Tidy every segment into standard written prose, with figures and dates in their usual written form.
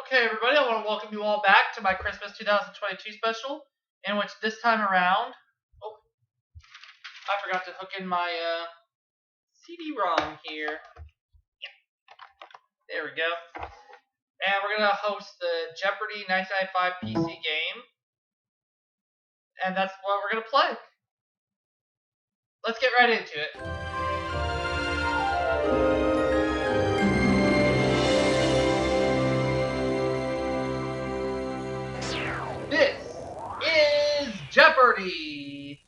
Okay, everybody, I want to welcome you all back to my Christmas 2022 special, in which this time around, oh, I forgot to hook in my CD-ROM here. Yeah, there we go. And we're going to host the Jeopardy 1995 PC game, and that's what we're going to play. Let's get right into it. This is Jeopardy!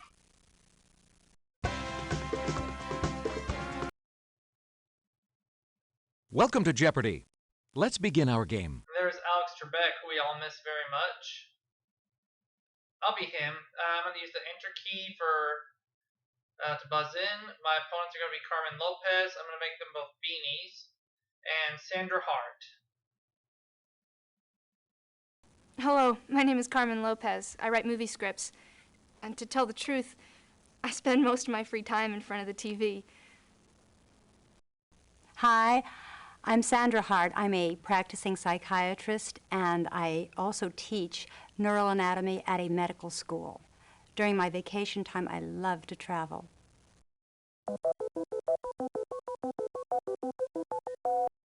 Welcome to Jeopardy! Let's begin our game. There's Alex Trebek, who we all miss very much. I'll be him. I'm going to use the Enter key to buzz in. My opponents are going to be Carmen Lopez. I'm going to make them both beanies. And Sandra Hart. Hello, my name is Carmen Lopez. I write movie scripts. And to tell the truth, I spend most of my free time in front of the TV. Hi, I'm Sandra Hart. I'm a practicing psychiatrist, and I also teach neural anatomy at a medical school. During my vacation time, I love to travel.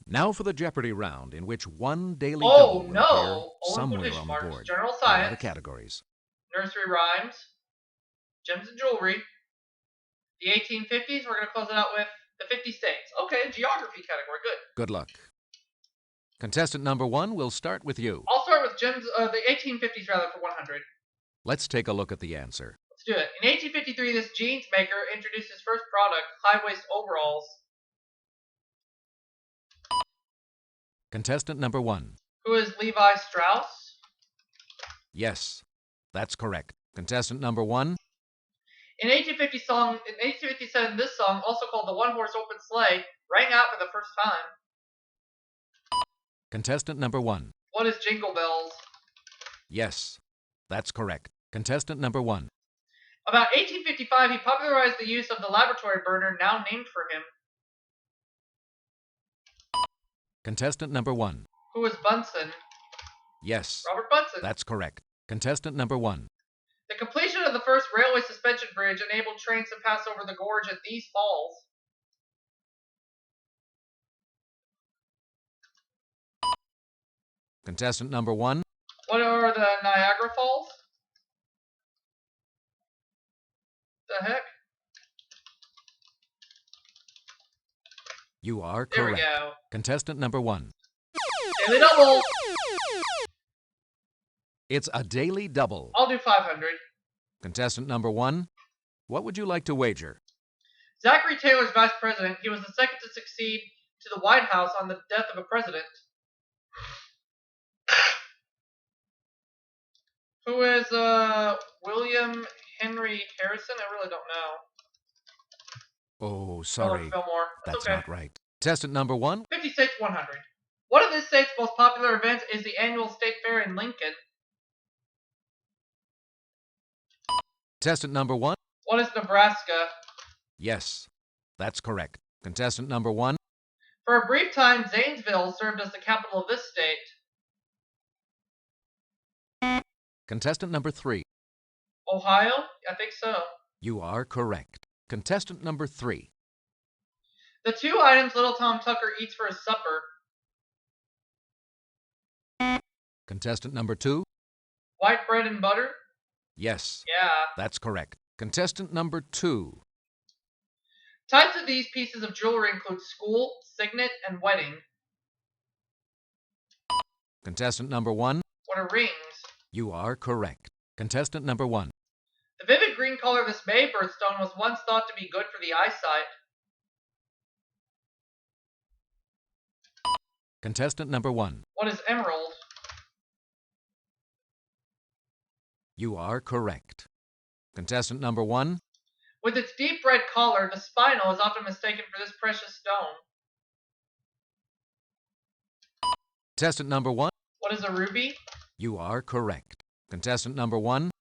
Now for the Jeopardy round, in which one daily Oh, double will no! appear Only somewhere quotation on the marks. board. General There are the Science, categories. Nursery Rhymes, Gems and Jewelry, the 1850s. We're going to close it out with the 50 states. Okay, Geography category. Good. Good luck. Contestant number one, we'll start with you. I'll start with the 1850s rather for 100. Let's take a look at the answer. Let's do it. In 1853, this jeans maker introduced his first product, high-waist overalls. Contestant number one. Who is Levi Strauss? Yes, that's correct. Contestant number one. In 1857, this song, also called the One-Horse Open Sleigh, rang out for the first time. Contestant number one. What is Jingle Bells? Yes, that's correct. Contestant number one. About 1855, he popularized the use of the laboratory burner, now named for him. Contestant number one. Who is Bunsen? Yes, Robert Bunsen. that's correct. Contestant number one. The completion of the first railway suspension bridge enabled trains to pass over the gorge at these falls. Contestant number one. What are the Niagara Falls? The heck? You are There we correct. go. Contestant number one. Daily double. It's a daily double. I'll do 500. Contestant number one. What would you like to wager? Zachary Taylor's vice president. He was the second to succeed to the White House on the death of a president. Who is William Henry Harrison? I really don't know. Oh, sorry. Fillmore. That's okay. not right. Contestant number one. 50 states, 100. One of this state's most popular events is the annual state fair in Lincoln. Contestant number one. What is Nebraska? Yes, that's correct. Contestant number one. For a brief time, Zanesville served as the capital of this state. Contestant number three. Ohio? I think so. You are correct. Contestant number three. The two items little Tom Tucker eats for his supper. Contestant number two. White bread and butter? Yes, Yeah. that's correct. Contestant number two. Types of these pieces of jewelry include school, signet, and wedding. Contestant number one. What are rings? You are correct. Contestant number one. The vivid green color of this May birthstone was once thought to be good for the eyesight. Contestant number one. What is emerald? You are correct. Contestant number one. With its deep red color, the spinel is often mistaken for this precious stone. Contestant number one. What is a ruby? You are correct. Contestant number one.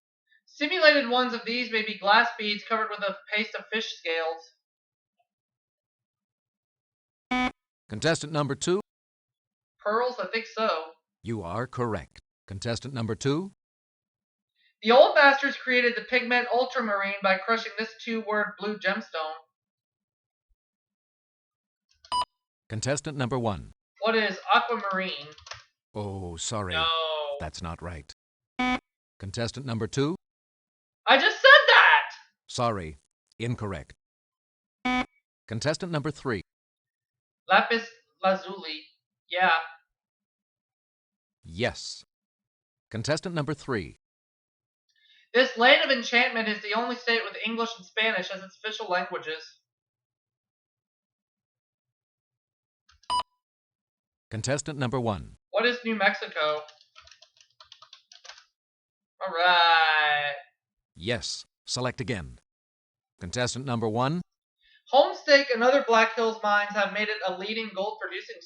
Simulated ones of these may be glass beads covered with a paste of fish scales. Contestant number two. Pearls? I think so. You are correct. Contestant number 2? The old masters created the pigment ultramarine by crushing this 2-word blue gemstone. Contestant number 1. What is aquamarine? Oh, sorry. No. That's not right. Contestant number 2? I just said that! Sorry. Incorrect. Contestant number 3. Lapis lazuli. Yeah. Yes. Contestant number 3. This land of enchantment is the only state with English and Spanish as its official languages. Contestant number 1. What is New Mexico? Alright. Yes. Select again. Contestant number 1. Homestake and other Black Hills mines have made it a leading gold-producing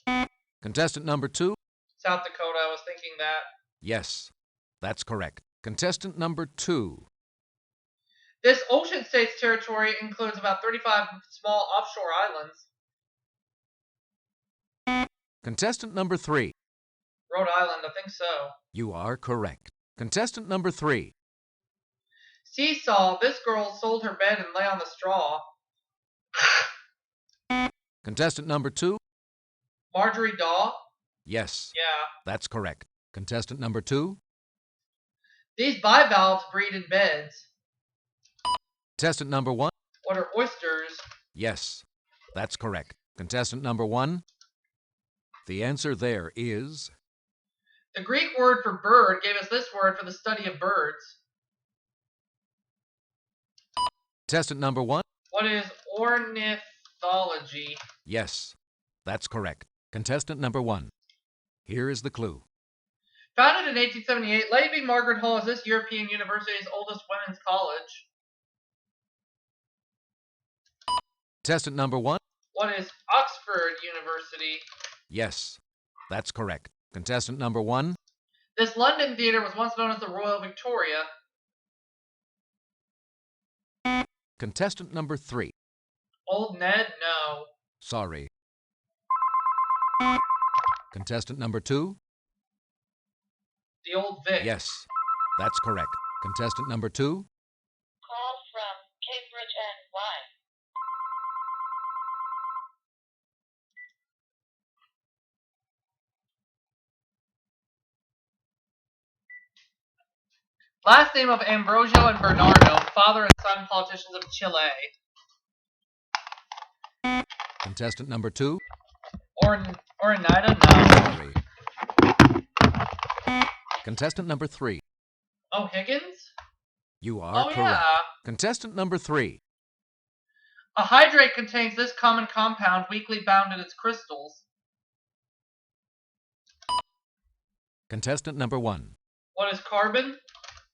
state. Contestant number 2. South Dakota, I was thinking that. Yes. That's correct. Contestant number 2. This ocean state's territory includes about 35 small offshore islands. Contestant number 3. Rhode Island, I think so. You are correct. Contestant number 3. Seesaw, this girl sold her bed and lay on the straw. Contestant number 2. Marjorie Daw? Yes. Yeah. That's correct. Contestant number 2. These bivalves breed in beds. Contestant number 1. What are oysters? Yes. That's correct. Contestant number 1. The answer there is... The Greek word for bird gave us this word for the study of birds. Contestant number 1. What is ornithology? Yes. That's correct. Contestant number 1. Here is the clue. Founded in 1878, Lady Margaret Hall is this European university's oldest women's college. Contestant number 1. What is Oxford University? Yes. That's correct. Contestant number 1. This London theatre was once known as the Royal Victoria. Contestant number 3. Old Ned? No. Sorry. Contestant number 2. The Old Vic. Yes. That's correct. Contestant number 2. Call from Cambridge NY. Last name of Ambrosio and Bernardo, father and son politicians of Chile. Contestant number 2. Orinida? No. Sorry. Contestant number 3. Oh, Higgins? You are correct. Yeah. Contestant number 3. A hydrate contains this common compound weakly bound in its crystals. Contestant number 1. What is carbon?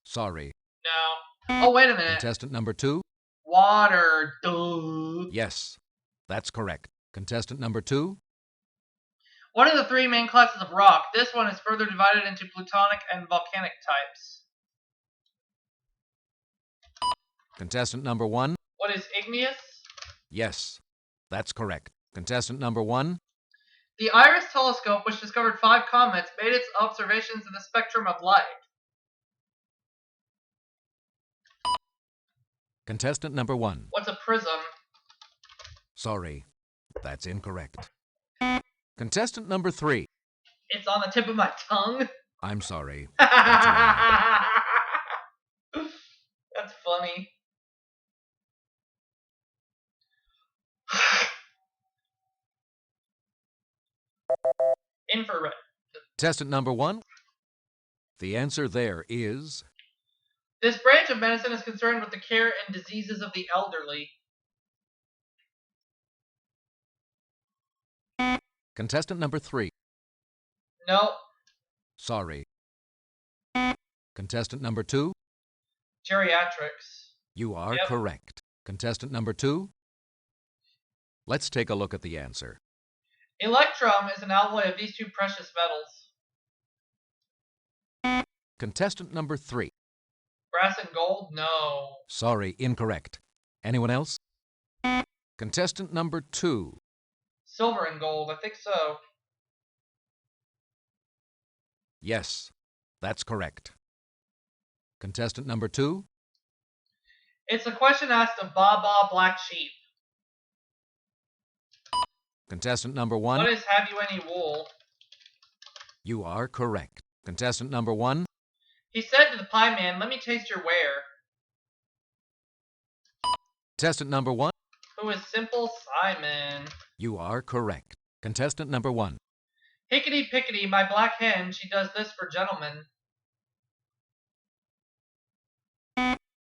Sorry. No. Oh, wait a minute. Contestant number 2. Water. Duh. Yes. That's correct. Contestant number 2. One of the 3 main classes of rock. This one is further divided into plutonic and volcanic types. Contestant number 1. What is igneous? Yes. That's correct. Contestant number 1. The Iris telescope, which discovered 5 comets, made its observations in the spectrum of light. Contestant number 1. What's a prism? Sorry. That's incorrect. Contestant number 3. It's on the tip of my tongue. I'm sorry. That's wrong. funny. Infrared. Contestant number 1. The answer there is... This branch of medicine is concerned with the care and diseases of the elderly. Contestant number 3. No. Sorry. Contestant number 2. Geriatrics. You are Yep. correct. Contestant number 2. Let's take a look at the answer. Electrum is an alloy of these 2 precious metals. Contestant number 3. Brass and gold? No. Sorry, incorrect. Anyone else? Contestant number 2. Silver and gold, I think so. Yes, that's correct. Contestant number 2? It's a question asked of Baa Black Sheep. Contestant number 1? What is Have You Any Wool? You are correct. Contestant number 1? He said to the pie man, let me taste your ware. Contestant number 1? Who is Simple Simon? You are correct. Contestant number 1? Hickety pickety, my black hen, she does this for gentlemen.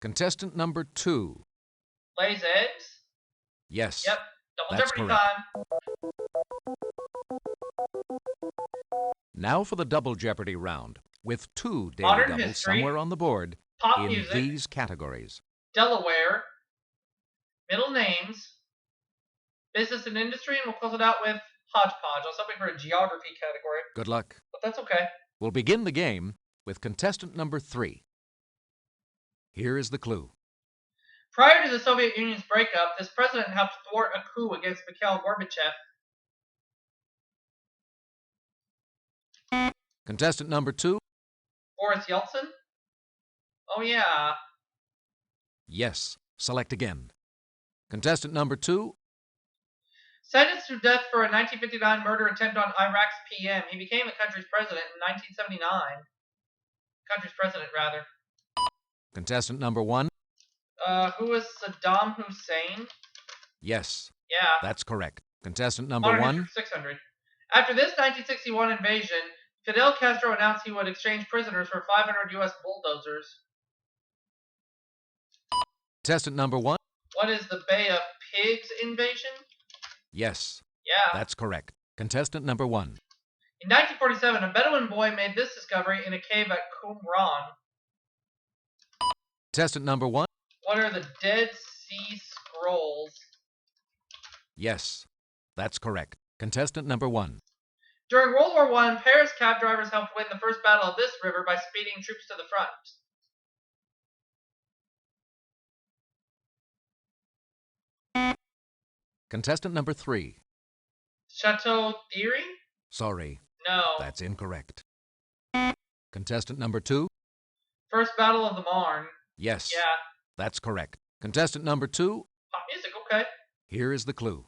Contestant number 2? Lays eggs? Yes. Yep, double That's Jeopardy correct. time. Now for the double Jeopardy round, with 2 daily Modern doubles history, somewhere on the board Pop in music, these categories. Delaware, middle names, business and industry, and we'll close it out with hodgepodge. I was hoping for a geography category, Good luck. but that's okay. We'll begin the game with contestant number 3. Here is the clue. Prior to the Soviet Union's breakup, this president helped thwart a coup against Mikhail Gorbachev. Contestant number 2? Boris Yeltsin? Oh yeah. Yes. Select again. Contestant number 2? Sentenced to death for a 1959 murder attempt on Iraq's PM, he became the country's president in 1979. Country's president, rather. Contestant number 1? Who was Saddam Hussein? Yes. Yeah. That's correct. Contestant number Modern 1? history 600. After this 1961 invasion, Fidel Castro announced he would exchange prisoners for 500 U.S. bulldozers. Contestant number 1? What is the Bay of Pigs invasion? Yes. Yeah. That's correct. Contestant number 1. In 1947, a Bedouin boy made this discovery in a cave at Qumran. Contestant number 1? What are the Dead Sea Scrolls? Yes. That's correct. Contestant number 1. During World War I, Paris cab drivers helped win the first battle of this river by speeding troops to the front. Contestant number 3. Chateau Thierry? Sorry. No. That's incorrect. Contestant number 2? First Battle of the Marne? Yes. Yeah. That's correct. Contestant number 2? Pop music, okay. Here is the clue.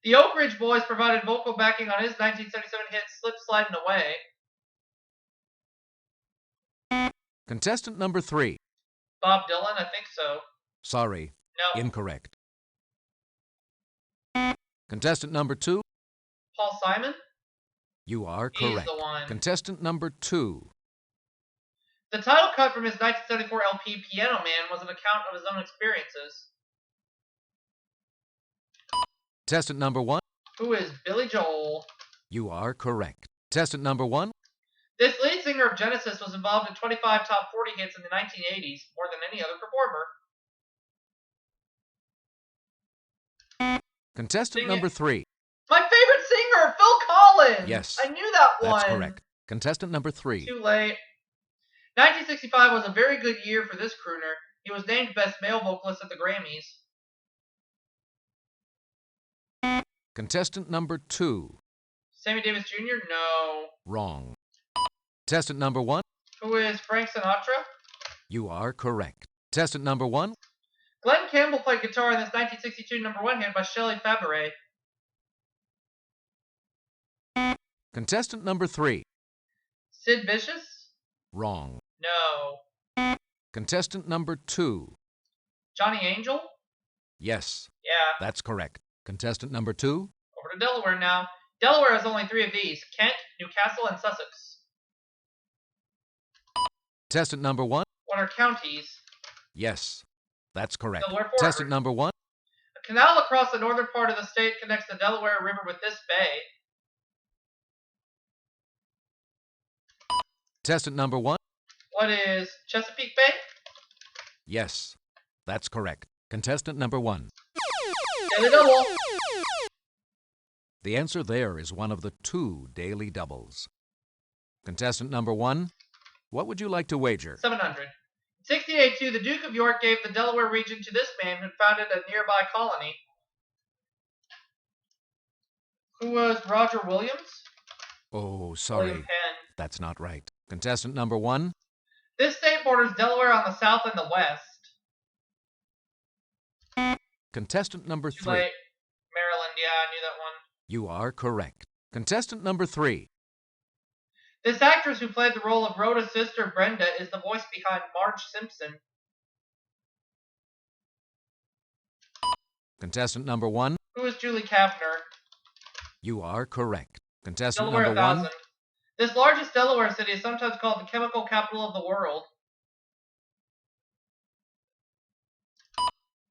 The Oak Ridge Boys provided vocal backing on his 1977 hit Slip Slidin' Away. Contestant number 3. Bob Dylan, I think so. Sorry. No. Incorrect. Contestant number 2? Paul Simon? You are He's correct. the one. Contestant number 2. The title cut from his 1974 LP Piano Man was an account of his own experiences. Contestant number 1? Who is Billy Joel? You are correct. Contestant number 1? This lead singer of Genesis was involved in 25 top 40 hits in the 1980s, more than any other performer. Contestant Sing number it. 3. My favorite singer, Phil Collins! Yes. I knew that one! That's correct. Contestant number 3. Too late. 1965 was a very good year for this crooner. He was named Best Male Vocalist at the Grammys. Contestant number 2. Sammy Davis Jr.? No. Wrong. Contestant number 1? Who is Frank Sinatra? You are correct. Contestant number 1? Glenn Campbell played guitar in this 1962 number 1 hit by Shelley Fabares. Contestant number 3. Sid Vicious? Wrong. No. Contestant number 2. Johnny Angel? Yes. Yeah. That's correct. Contestant number 2? Over to Delaware now. Delaware has only 3 of these: Kent, Newcastle, and Sussex. Contestant number 1? What are counties? Yes. That's correct. Delaware Contestant forward. number 1? A canal across the northern part of the state connects the Delaware River with this bay. Contestant number 1? What is Chesapeake Bay? Yes. That's correct. Contestant number 1. Daily double. The answer there is one of the 2 daily doubles. Contestant number 1, what would you like to wager? 700. In 1682, the Duke of York gave the Delaware region to this man who founded a nearby colony. Who was Roger Williams? Oh, William sorry. Penn. That's not right. Contestant number 1. This state borders Delaware on the south and the west. Contestant number Too 3. late. Maryland, yeah, I knew that one. You are correct. Contestant number 3. This actress who played the role of Rhoda's sister, Brenda, is the voice behind Marge Simpson. Contestant number 1. Who is Julie Kavner? You are correct. Contestant Delaware number 1. 1000. This largest Delaware city is sometimes called the chemical capital of the world.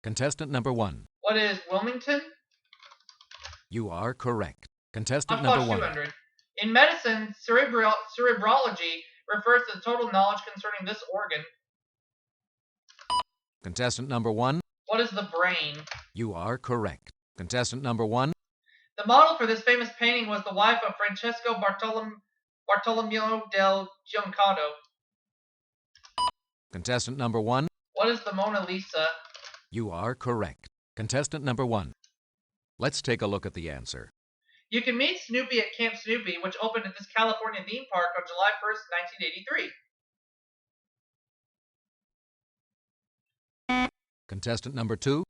Contestant number 1. What is Wilmington? You are correct. Contestant Hodgepodge number 1. 200. In medicine, cerebrology refers to the total knowledge concerning this organ. Contestant number 1. What is the brain? You are correct. Contestant number 1. The model for this famous painting was the wife of Francesco Bartolomeo del Giancarlo. Contestant number 1. What is the Mona Lisa? You are correct. Contestant number 1. Let's take a look at the answer. You can meet Snoopy at Camp Snoopy, which opened at this California theme park on July 1st, 1983. Contestant number 2.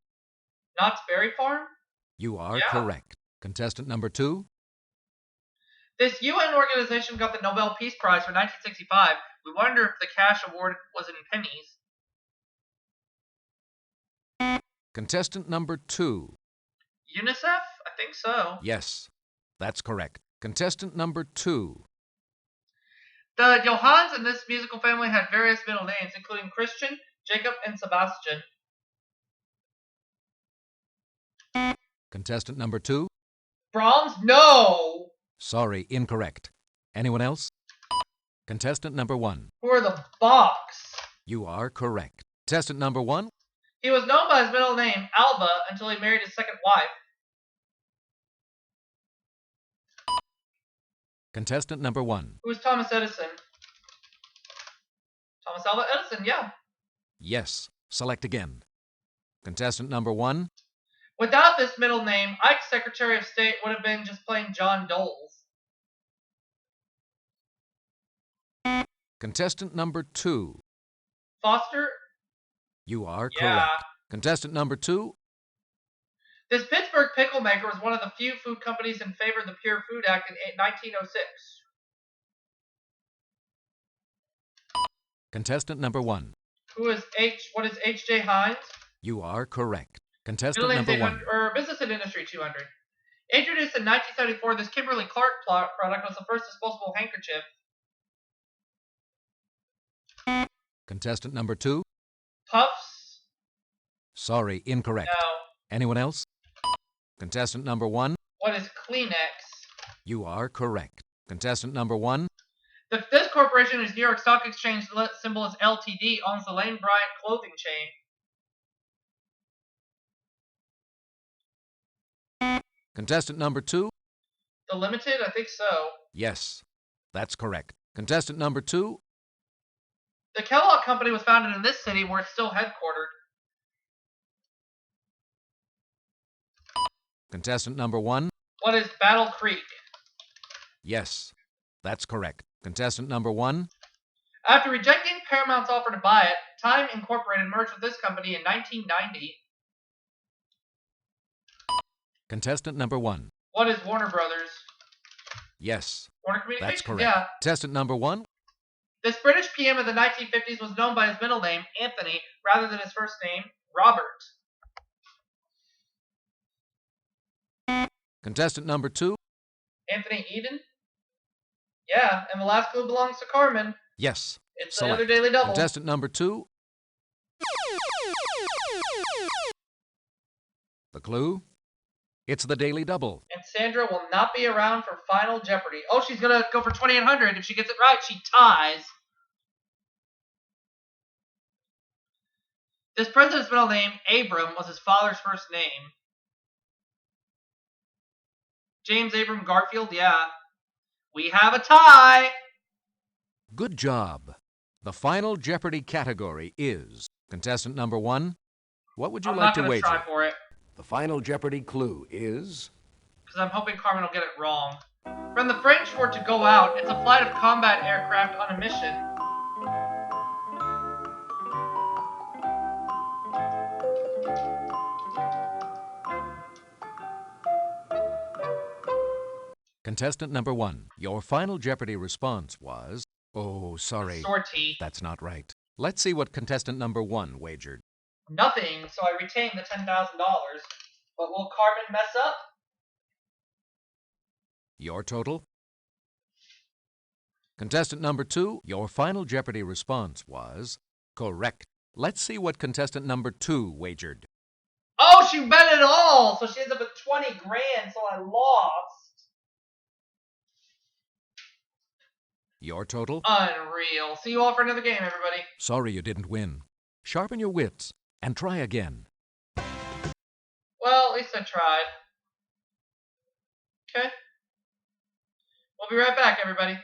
Knott's Berry Farm? You are Yeah. correct. Contestant number 2. This UN organization got the Nobel Peace Prize for 1965. We wonder if the cash award was in pennies. Contestant number 2. UNICEF? I think so. Yes, that's correct. Contestant number 2. The Johans in this musical family had various middle names, including Christian, Jacob, and Sebastian. Contestant number 2. Brahms? No! Sorry, incorrect. Anyone else? Contestant number 1. Who are the Bachs? You are correct. Contestant number 1. He was known by his middle name, Alba, until he married his second wife. Contestant number 1. Who was Thomas Edison? Thomas Alva Edison, yeah. Yes, select again. Contestant number 1. Without this middle name, Ike's Secretary of State would have been just plain John Doles. Contestant number 2. Foster? You are Yeah. correct. Contestant number 2. This Pittsburgh pickle maker was one of the few food companies in favor of the Pure Food Act in 1906. Contestant number 1. What is H.J. Heinz? You are correct. Contestant Middle name's number 1. 800, or Business and Industry 200. Introduced in 1974, this Kimberly Clark product was the first disposable handkerchief. Contestant number 2. Puffs? Sorry, incorrect. No. Anyone else? Contestant number 1. What is Kleenex? You are correct. Contestant number 1. This corporation, whose New York Stock Exchange symbol is LTD, owns the Lane Bryant clothing chain. Contestant number 2. The Limited? I think so. Yes, that's correct. Contestant number 2. The Kellogg Company was founded in this city, where it's still headquartered. Contestant number 1. What is Battle Creek? Yes, that's correct. Contestant number 1. After rejecting Paramount's offer to buy it, Time Incorporated merged with this company in 1990. Contestant number 1. What is Warner Brothers? Yes, Warner Communications? that's correct. Yeah. Contestant number 1. This British PM of the 1950s was known by his middle name, Anthony, rather than his first name, Robert. Contestant number 2. Anthony Eden? Yeah, and the last clue belongs to Carmen. Yes. It's Select. the other Daily Double. Contestant number 2. The clue? It's the Daily Double. And Sandra will not be around for Final Jeopardy. Oh, she's going to go for 2,800. If she gets it right, she ties. This president's middle name, Abram, was his father's first name. James Abram Garfield, yeah. We have a tie. Good job. The Final Jeopardy category is contestant number 1. What would you I'm like not to going to wager? try for it. The Final Jeopardy clue is because I'm hoping Carmen will get it wrong. When the French were to go out, it's a flight of combat aircraft on a mission. Contestant number 1, your final Jeopardy response was, oh, sorry, Sortie. that's not right. Let's see what contestant number 1 wagered. Nothing, so I retain the $10,000. But will Carmen mess up? Your total? Contestant number 2, your final Jeopardy response was correct. Let's see what contestant number 2 wagered. Oh, she bet it all! So she ends up with 20 grand, so I lost. Your total? Unreal. See you all for another game, everybody. Sorry you didn't win. Sharpen your wits and try again. Well, at least I tried. Okay. We'll be right back, everybody.